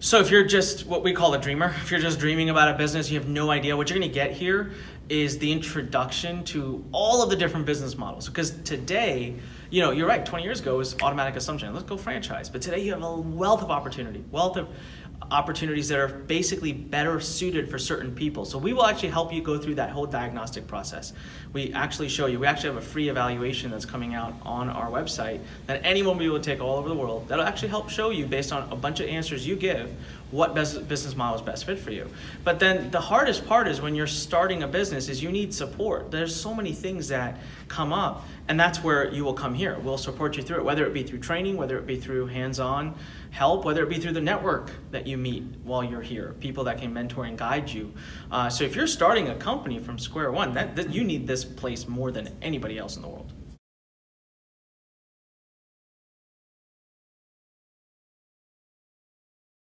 So if you're just what we call a dreamer, if you're just dreaming about a business, you have no idea, what you're gonna get here is the introduction to all of the different business models. Because today, you're right, 20 years ago was automatic assumption, let's go franchise. But today you have a wealth of opportunities that are basically better suited for certain people. So we will actually help you go through that whole diagnostic process. We actually have a free evaluation that's coming out on our website that anyone will be able to take all over the world. That'll actually help show you, based on a bunch of answers you give, what business model is best fit for you. But then the hardest part is when you're starting a business is you need support. There's so many things that come up, and that's where you will come here. We'll support you through it, whether it be through training, whether it be through hands-on help, whether it be through the network that you meet while you're here, people that can mentor and guide you. So if you're starting a company from square one, that you need this place more than anybody else in the world.